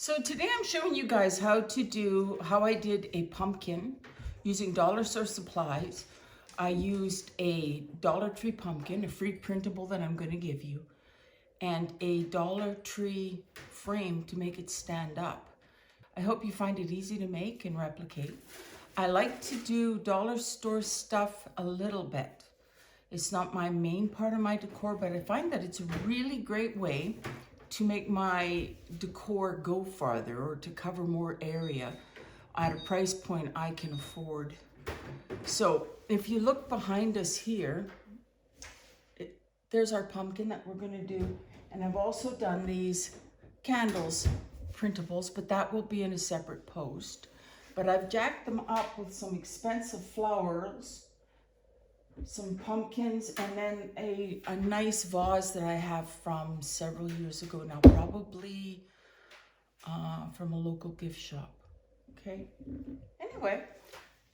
So today I'm showing you guys how I did a pumpkin using Dollar Store supplies. I used a Dollar Tree pumpkin, a free printable that I'm going to give you, and a Dollar Tree frame to make it stand up. I hope you find it easy to make and replicate. I like to do Dollar Store stuff a little bit. It's not my main part of my decor, but I find that it's a really great way to make my decor go farther or to cover more area at a price point I can afford. So if you look behind us here, there's our pumpkin that we're gonna do. And I've also done these candles, printables, but that will be in a separate post. But I've jacked them up with some expensive flowers, some pumpkins, and then a nice vase that I have from several years ago now, probably from a local gift shop. Okay. Anyway,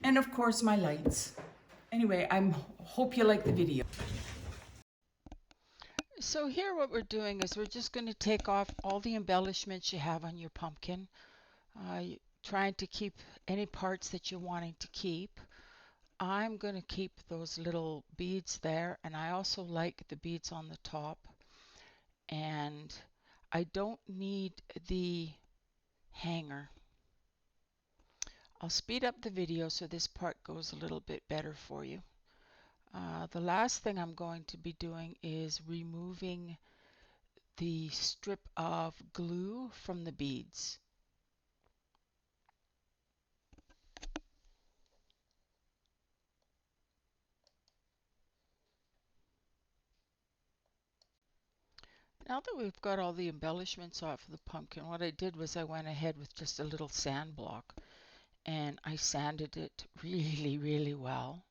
and of course my lights. Anyway, hope you like the video. So here what we're doing is we're just going to take off all the embellishments you have on your pumpkin, trying to keep any parts that you're wanting to keep. I'm going to keep those little beads there, and I also like the beads on the top. And I don't need the hanger. I'll speed up the video so this part goes a little bit better for you. The last thing I'm going to be doing is removing the strip of glue from the beads. Now that we've got all the embellishments off of the pumpkin, what I did was I went ahead with just a little sand block and I sanded it really well,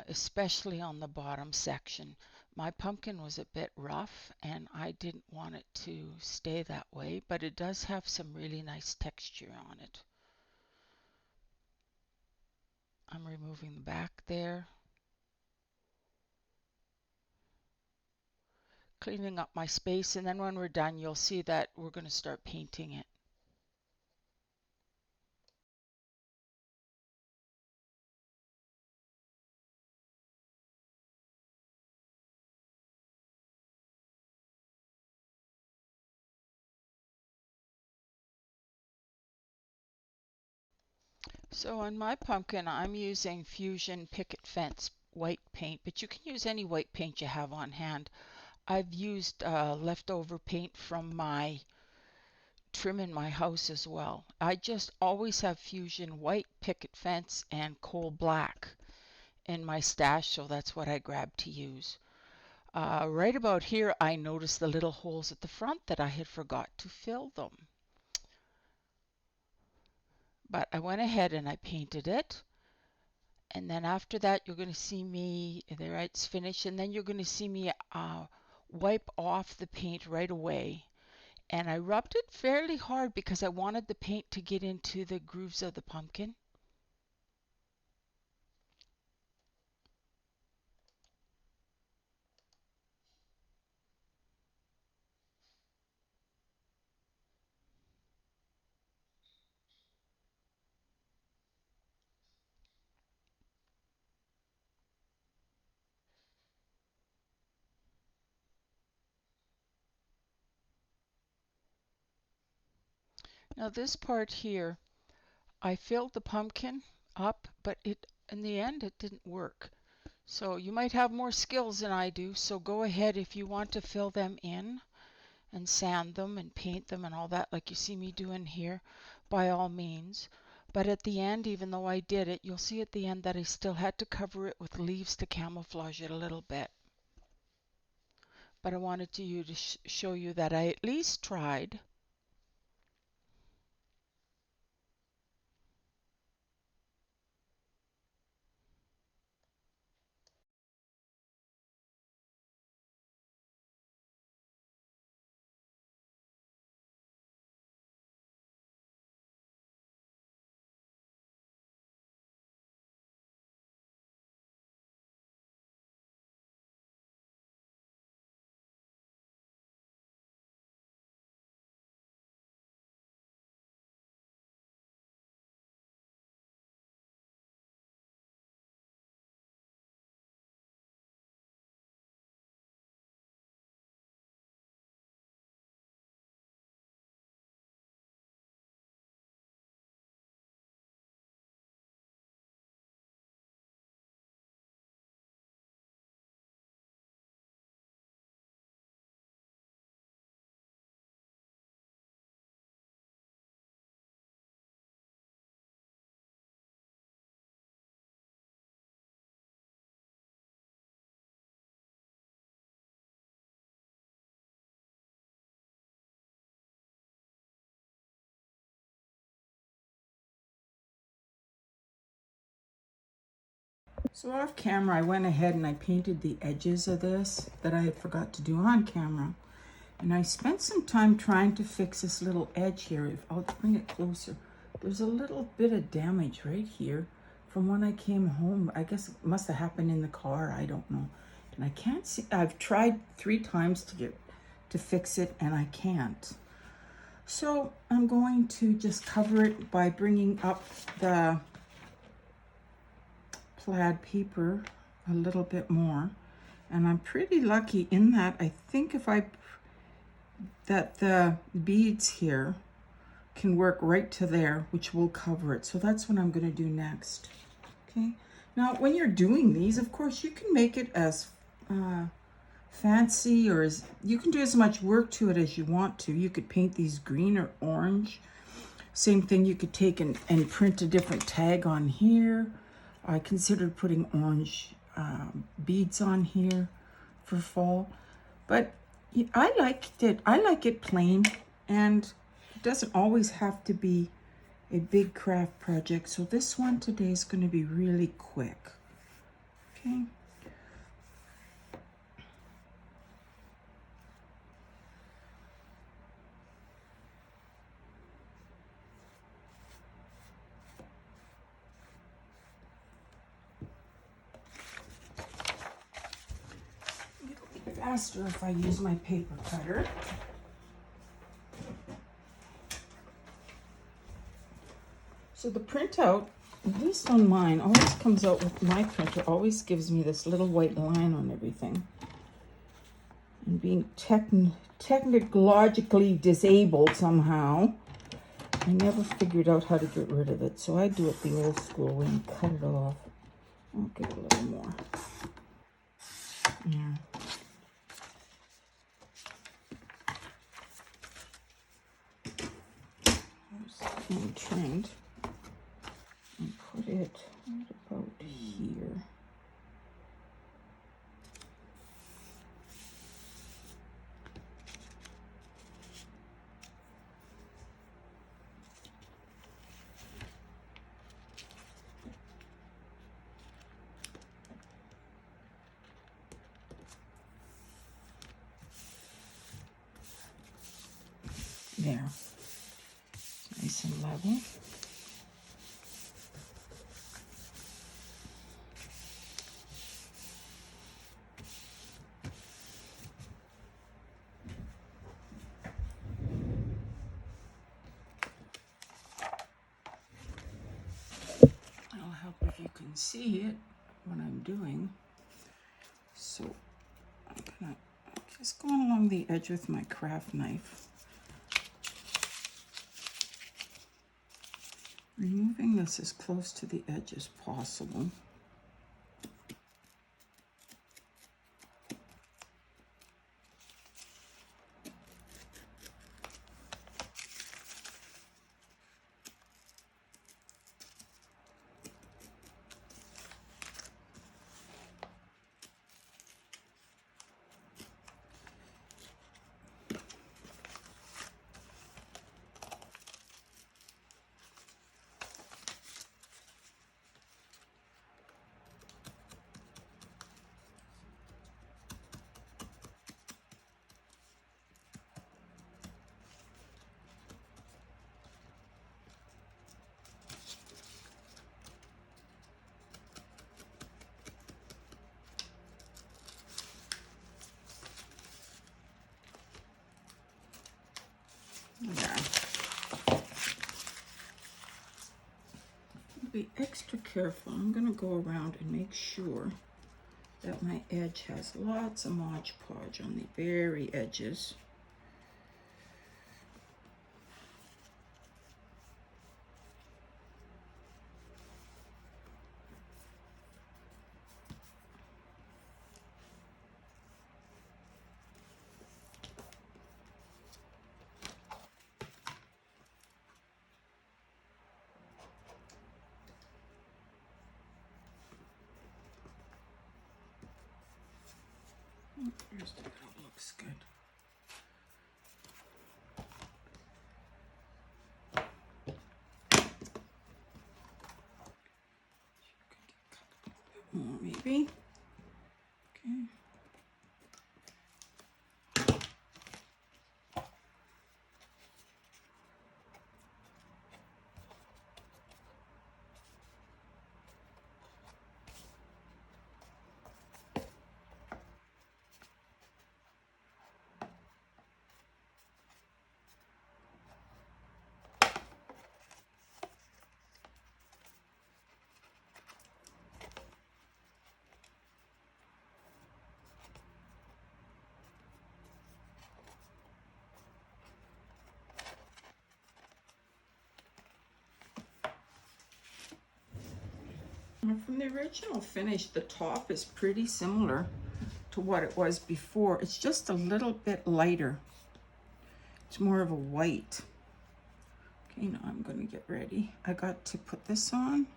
especially on the bottom section. My pumpkin was a bit rough and I didn't want it to stay that way, but it does have some really nice texture on it. I'm removing the back there, cleaning up my space, and then when we're done you'll see that we're going to start painting it. So on my pumpkin I'm using Fusion Picket Fence white paint, but you can use any white paint you have on hand. I've used leftover paint from my trim in my house as well. I just always have Fusion white picket fence and coal black in my stash, so that's what I grabbed to use. Right about here I noticed the little holes at the front that I had forgot to fill them. But I went ahead and I painted it. And then after that you're going to see me, there it's finished, and then you're going to see me wipe off the paint right away. And I rubbed it fairly hard because I wanted the paint to get into the grooves of the pumpkin. Now this part here, I filled the pumpkin up, but in the end it didn't work. So you might have more skills than I do, so go ahead if you want to fill them in and sand them and paint them and all that like you see me doing here, by all means. But at the end, even though I did it, you'll see at the end that I still had to cover it with leaves to camouflage it a little bit. But I wanted to show you that I at least tried. So off camera, I went ahead and I painted the edges of this that I had forgot to do on camera. And I spent some time trying to fix this little edge here. If I'll bring it closer. There's a little bit of damage right here from when I came home. I guess it must have happened in the car. I don't know. And I can't see. I've tried 3 times to fix it and I can't. So I'm going to just cover it by bringing up the plaid paper a little bit more. And I'm pretty lucky in that I think that the beads here can work right to there, which will cover it. So that's what I'm going to do next. Okay. Now, when you're doing these, of course, you can make it as fancy or you can do as much work to it as you want to. You could paint these green or orange. Same thing, you could take and print a different tag on here. I considered putting orange beads on here for fall, but I liked it. I like it plain, and it doesn't always have to be a big craft project. So this one today is going to be really quick. Okay. It'll be faster if I use my paper cutter. So the printout, at least on mine, always comes out with my printer, always gives me this little white line on everything. And being technologically disabled somehow, I never figured out how to get rid of it. So I do it the old school way and cut it off. I'll get a little more. Yeah. And trimmed. And put it right about here. There. Nice and level. I'll help if you can see it, what I'm doing. So I'm gonna just going along the edge with my craft knife. Removing this as close to the edge as possible. Yeah. Be extra careful. I'm going to go around and make sure that my edge has lots of Mod Podge on the very edges. Here's the that looks good. More. maybe. Okay. And from the original finish, the top is pretty similar to what it was before. It's just a little bit lighter. It's more of a white. Okay, now I'm gonna get ready. I got to put this on.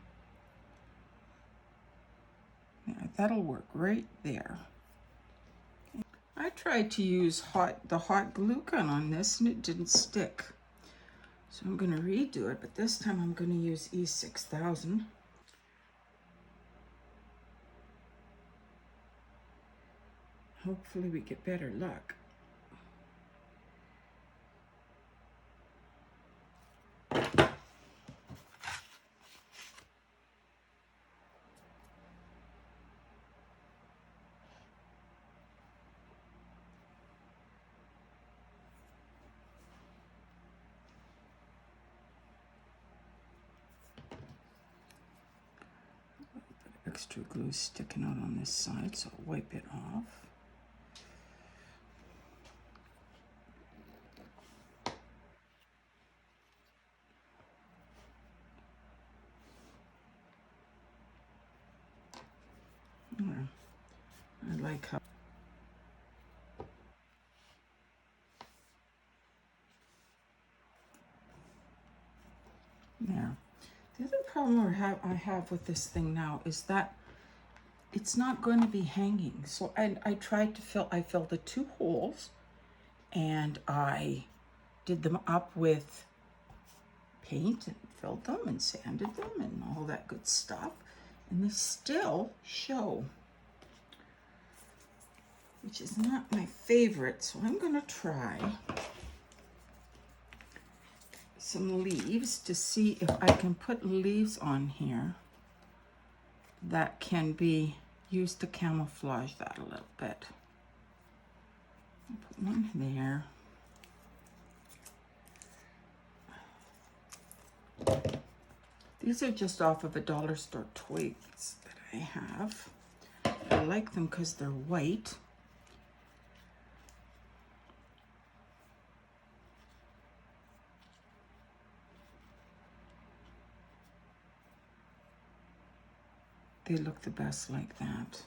Yeah, that'll work right there. Okay. I tried to use the hot glue gun on this and it didn't stick. So I'm gonna redo it, but this time I'm gonna use E6000. Hopefully we get better luck. Extra glue sticking out on this side, so I'll wipe it off. I like how there. The other problem I have with this thing now is that it's not going to be hanging. So I tried to I filled the 2 holes and I did them up with paint and filled them and sanded them and all that good stuff. And they still show, which is not my favorite. So I'm gonna try some leaves to see if I can put leaves on here that can be used to camouflage that a little bit. I'll put one there. These are just off of a dollar store twigs that I have. I like them because they're white. They look the best like that.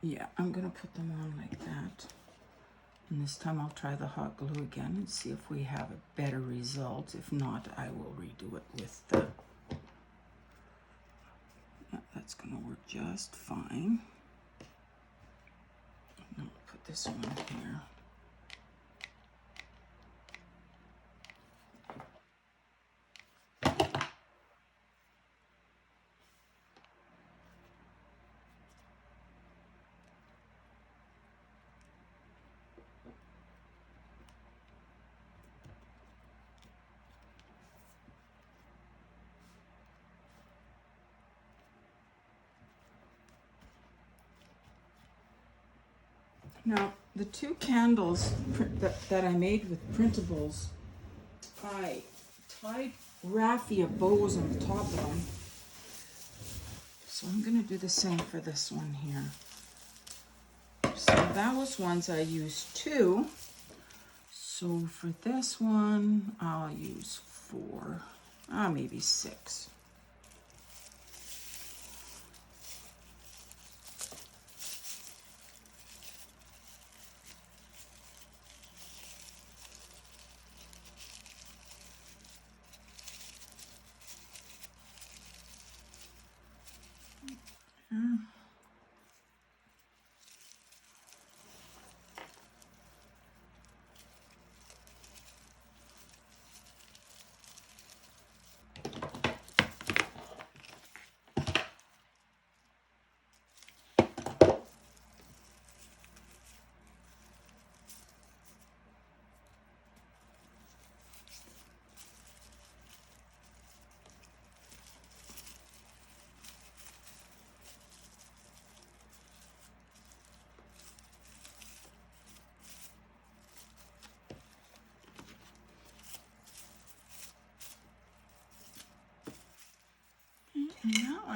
Yeah, I'm gonna put them on like that. And this time I'll try the hot glue again and see if we have a better result. If not, I will redo it with the, yeah, that's gonna work just fine. Now I'll put this one here. Now, the 2 candles that I made with printables, I tied raffia bows on the top of them. So I'm gonna do the same for this one here. So those ones I used 2. So for this one, I'll use 4, maybe 6.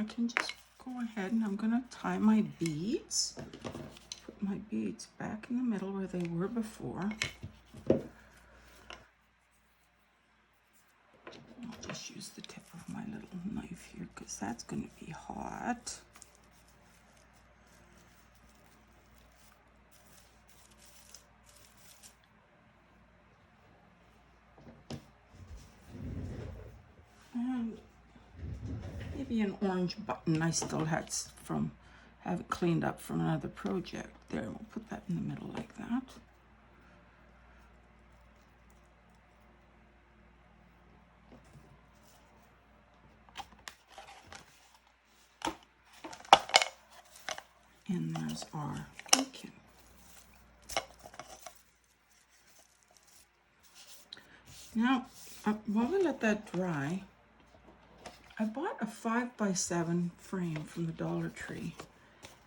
I can just go ahead and I'm gonna tie my beads. Put my beads back in the middle where they were before. I'll just use the tip of my little knife here because that's gonna be hot. And maybe an orange button I still had from, have it cleaned up from another project. There, we'll put that in the middle like that. And there's our pumpkin. Now, while we let that dry, I bought a 5x7 frame from the Dollar Tree.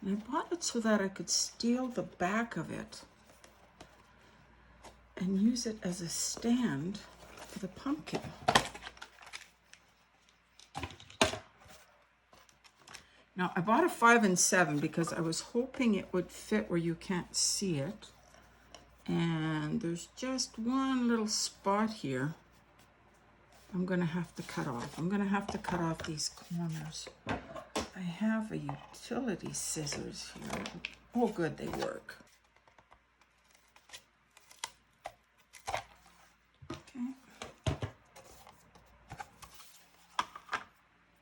And I bought it so that I could steal the back of it and use it as a stand for the pumpkin. Now, I bought a 5 and 7 because I was hoping it would fit where you can't see it. And there's just one little spot here I'm gonna have to cut off. I'm gonna have to cut off these corners. I have a utility scissors here. Oh, good, they work. Okay.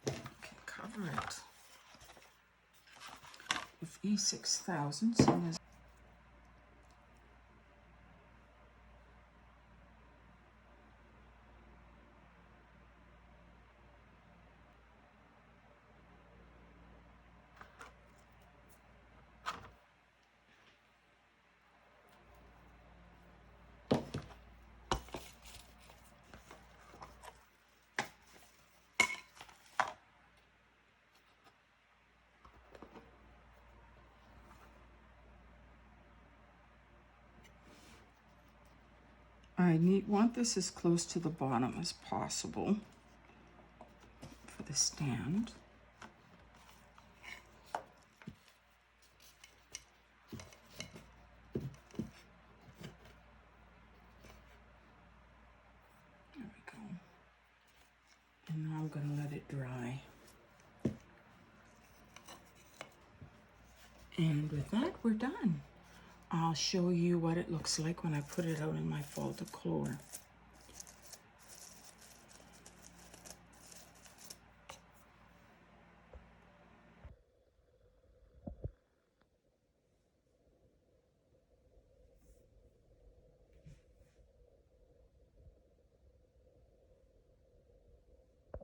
Can cover it with E6000, same as want this as close to the bottom as possible for the stand. There we go. And now I'm going to let it dry. And with that, we're done. I'll show you what it looks like when I put it out in my fall decor.